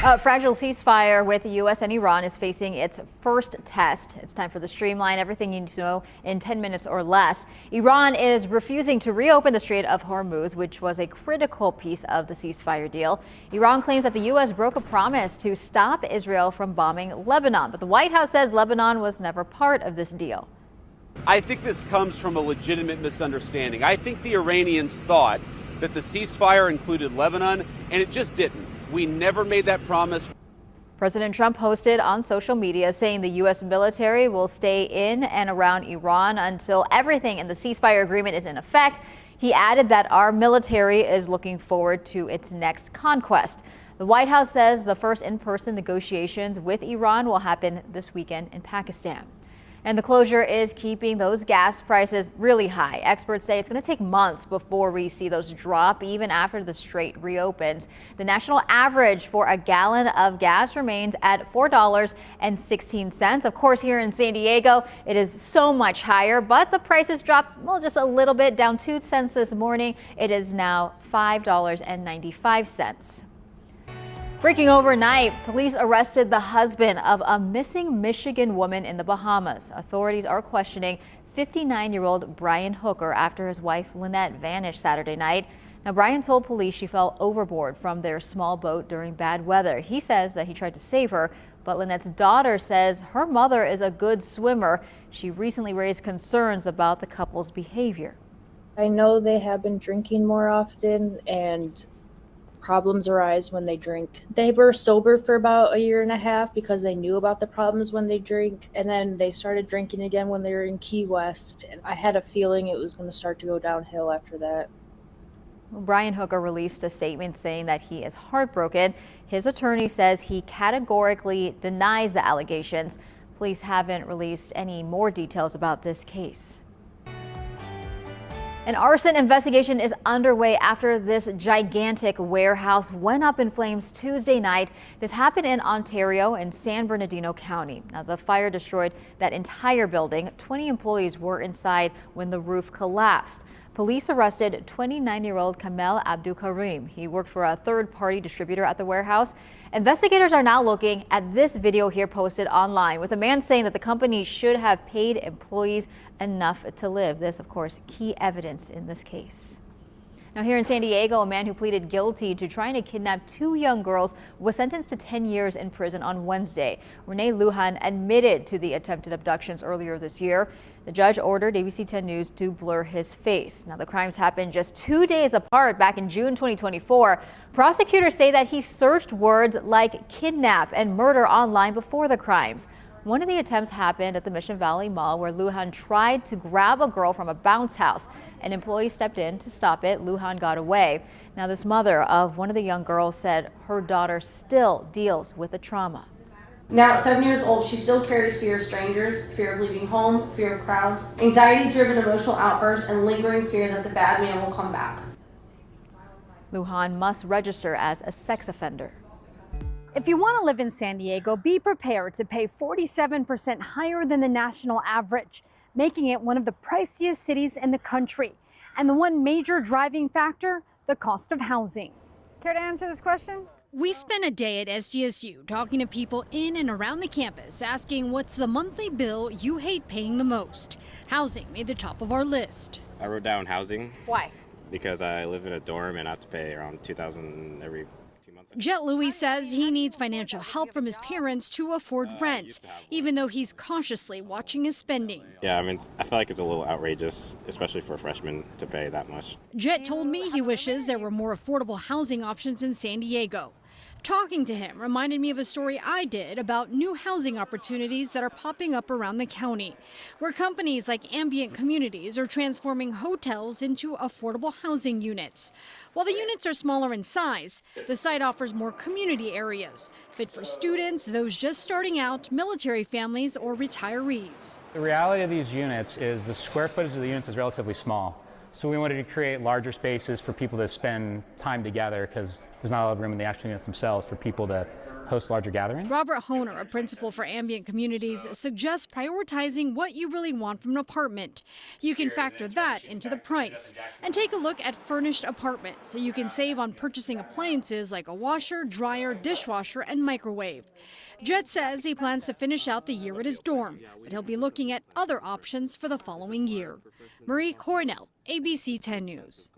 A fragile ceasefire with the U.S. and Iran is facing its first test. It's time for the Streamline. Everything you need to know in 10 minutes or less. Iran is refusing to reopen the Strait of Hormuz, which was a critical piece of the ceasefire deal. Iran claims that the U.S. broke a promise to stop Israel from bombing Lebanon, but the White House says Lebanon was never part of this deal. I think this comes from a legitimate misunderstanding. I think the Iranians thought that the ceasefire included Lebanon, and it just didn't. We never made that promise. President Trump posted on social media saying the U.S. military will stay in and around Iran until everything in the ceasefire agreement is in effect. He added that our military is looking forward to its next conquest. The White House says the first in-person negotiations with Iran will happen this weekend in Pakistan. And the closure is keeping those gas prices really high. Experts say it's going to take months before we see those drop, even after the strait reopens. The national average for a gallon of gas remains at $4.16. Of course, here in San Diego, it is so much higher, but the prices dropped, well, just a little bit, down 2 cents this morning. It is now $5.95. Breaking overnight, police arrested the husband of a missing Michigan woman in the Bahamas. Authorities are questioning 59-year-old Brian Hooker after his wife Lynette vanished Saturday night. Now, Brian told police she fell overboard from their small boat during bad weather. He says that he tried to save her, but Lynette's daughter says her mother is a good swimmer. She recently raised concerns about the couple's behavior. I know they have been drinking more often, and problems arise when they drink. They were sober for about a year and a half because they knew about the problems when they drink, and then they started drinking again when they were in Key West, and I had a feeling it was going to start to go downhill after that. Brian Hooker released a statement saying that he is heartbroken. His attorney says he categorically denies the allegations. Police haven't released any more details about this case. An arson investigation is underway after this gigantic warehouse went up in flames Tuesday night. This happened in Ontario and San Bernardino County. Now, the fire destroyed that entire building. 20 employees were inside when the roof collapsed. Police arrested 29-year-old Kamel Abdul Karim. He worked for a third-party distributor at the warehouse. Investigators are now looking at this video here posted online, with a man saying that the company should have paid employees enough to live. This, of course, key evidence in this case. Now, here in San Diego, a man who pleaded guilty to trying to kidnap 2 young girls was sentenced to 10 years in prison on Wednesday. Rene Lujan admitted to the attempted abductions earlier this year. The judge ordered ABC 10 News to blur his face. Now, the crimes happened just 2 days apart back in June 2024. Prosecutors say that he searched words like kidnap and murder online before the crimes. One of the attempts happened at the Mission Valley Mall, where Lujan tried to grab a girl from a bounce house. An employee stepped in to stop it. Lujan got away. Now, this mother of one of the young girls said her daughter still deals with the trauma. Now at 7 years old, she still carries fear of strangers, fear of leaving home, fear of crowds, anxiety-driven emotional outbursts, and lingering fear that the bad man will come back. Lujan must register as a sex offender. If you want to live in San Diego, be prepared to pay 47% higher than the national average, making it one of the priciest cities in the country. And the one major driving factor, the cost of housing. Care to answer this question? We spent a day at SDSU talking to people in and around the campus, asking what's the monthly bill you hate paying the most. Housing made the top of our list. I wrote down housing. Why? Because I live in a dorm and I have to pay around $2,000 every 2 months. Jet Louis says he needs financial help from his parents to afford rent, even though he's cautiously watching his spending. Yeah, I mean, I feel like it's a little outrageous, especially for a freshman to pay that much. Jet told me he wishes there were more affordable housing options in San Diego. Talking to him reminded me of a story I did about new housing opportunities that are popping up around the county, where companies like Ambient Communities are transforming hotels into affordable housing units. While the units are smaller in size, the site offers more community areas, fit for students, those just starting out, military families, or retirees. The reality of these units is the square footage of the units is relatively small. So we wanted to create larger spaces for people to spend time together, because there's not a lot of room in the actual units themselves for people to host larger gatherings. Robert Honer, a principal for Ambient Communities, suggests prioritizing what you really want from an apartment. You can factor that into the price and take a look at furnished apartments so you can save on purchasing appliances like a washer, dryer, dishwasher, and microwave. Jet says he plans to finish out the year at his dorm, but he'll be looking at other options for the following year. Marie Cornell, ABC 10 News.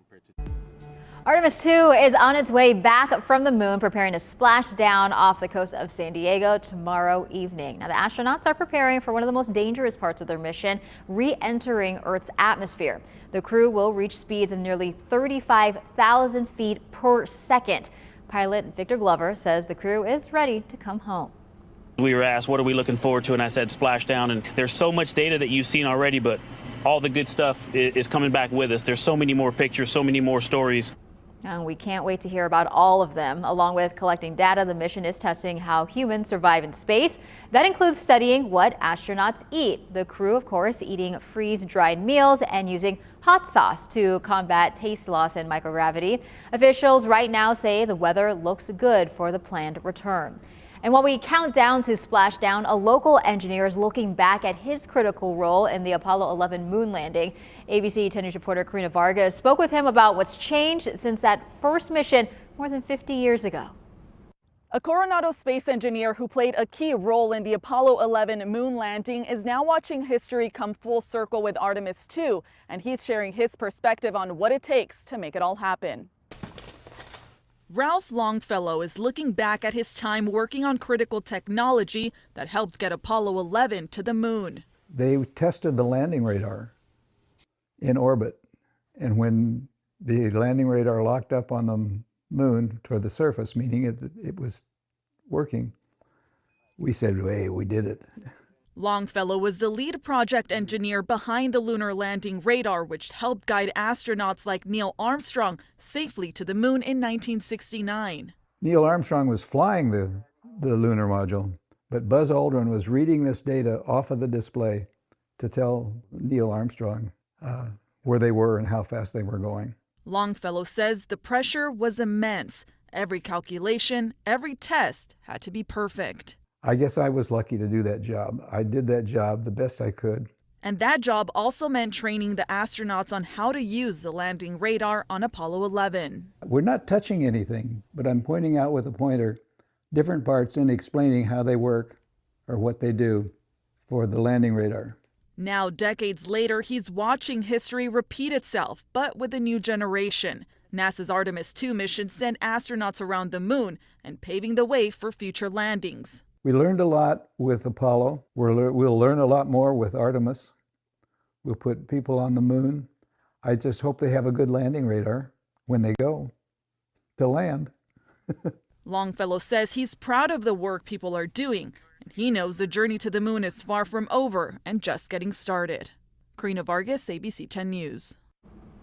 Artemis 2 is on its way back from the moon, preparing to splash down off the coast of San Diego tomorrow evening. Now, the astronauts are preparing for one of the most dangerous parts of their mission, re-entering Earth's atmosphere. The crew will reach speeds of nearly 35,000 feet per second. Pilot Victor Glover says the crew is ready to come home. We were asked, what are we looking forward to? And I said, splashdown. And there's so much data that you've seen already, but all the good stuff is coming back with us. There's so many more pictures, so many more stories. And we can't wait to hear about all of them. Along with collecting data, the mission is testing how humans survive in space. That includes studying what astronauts eat. The crew, of course, eating freeze-dried meals and using hot sauce to combat taste loss in microgravity. Officials right now say the weather looks good for the planned return. And while we count down to splashdown, a local engineer is looking back at his critical role in the Apollo 11 moon landing. ABC 10 News reporter Karina Vargas spoke with him about what's changed since that first mission more than 50 years ago. A Coronado space engineer who played a key role in the Apollo 11 moon landing is now watching history come full circle with Artemis 2, and he's sharing his perspective on what it takes to make it all happen. Ralph Longfellow is looking back at his time working on critical technology that helped get Apollo 11 to the moon. They tested the landing radar in orbit, and when the landing radar locked up on the moon toward the surface, meaning it was working, we said, hey, we did it. Longfellow was the lead project engineer behind the lunar landing radar, which helped guide astronauts like Neil Armstrong safely to the moon in 1969. Neil Armstrong was flying the lunar module, but Buzz Aldrin was reading this data off of the display to tell Neil Armstrong where they were and how fast they were going. Longfellow says the pressure was immense. Every calculation, every test had to be perfect. I guess I was lucky to do that job. I did that job the best I could. And that job also meant training the astronauts on how to use the landing radar on Apollo 11. We're not touching anything, but I'm pointing out with a pointer different parts and explaining how they work or what they do for the landing radar. Now, decades later, he's watching history repeat itself, but with a new generation. NASA's Artemis 2 mission sent astronauts around the moon and paving the way for future landings. We learned a lot with Apollo. We'll learn a lot more with Artemis. We'll put people on the moon. I just hope they have a good landing radar when they go to land. Longfellow says he's proud of the work people are doing, and he knows the journey to the moon is far from over and just getting started. Karina Vargas, ABC 10 News.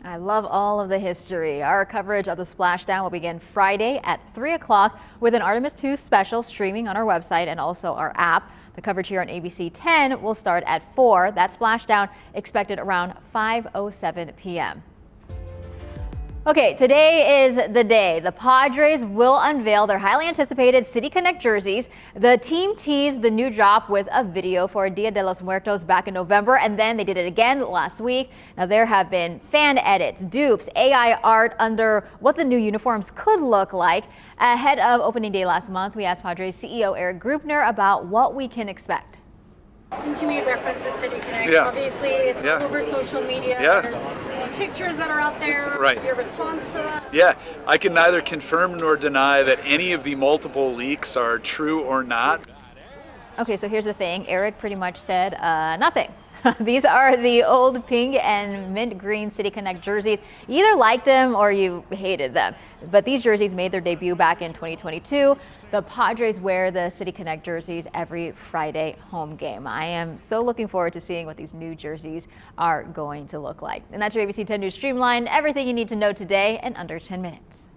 I love all of the history. Our coverage of the splashdown will begin Friday at 3 o'clock with an Artemis 2 special streaming on our website and also our app. The coverage here on ABC 10 will start at 4. That splashdown expected around 5:07 p.m. Okay, today is the day. The Padres will unveil their highly anticipated City Connect jerseys. The team teased the new drop with a video for Dia de los Muertos back in November, and then they did it again last week. Now, there have been fan edits, dupes, AI art under what the new uniforms could look like. Ahead of opening day last month, we asked Padres CEO Eric Grupner about what we can expect. Since you made reference to City Connect, obviously it's all over social media. There's pictures that are out there. Your response to that? Yeah, I can neither confirm nor deny that any of the multiple leaks are true or not. Okay, so here's the thing. Eric pretty much said nothing. These are the old pink and mint green City Connect jerseys. You either liked them or you hated them. But these jerseys made their debut back in 2022. The Padres wear the City Connect jerseys every Friday home game. I am so looking forward to seeing what these new jerseys are going to look like. And that's your ABC 10 News Streamline. Everything you need to know today in under 10 minutes.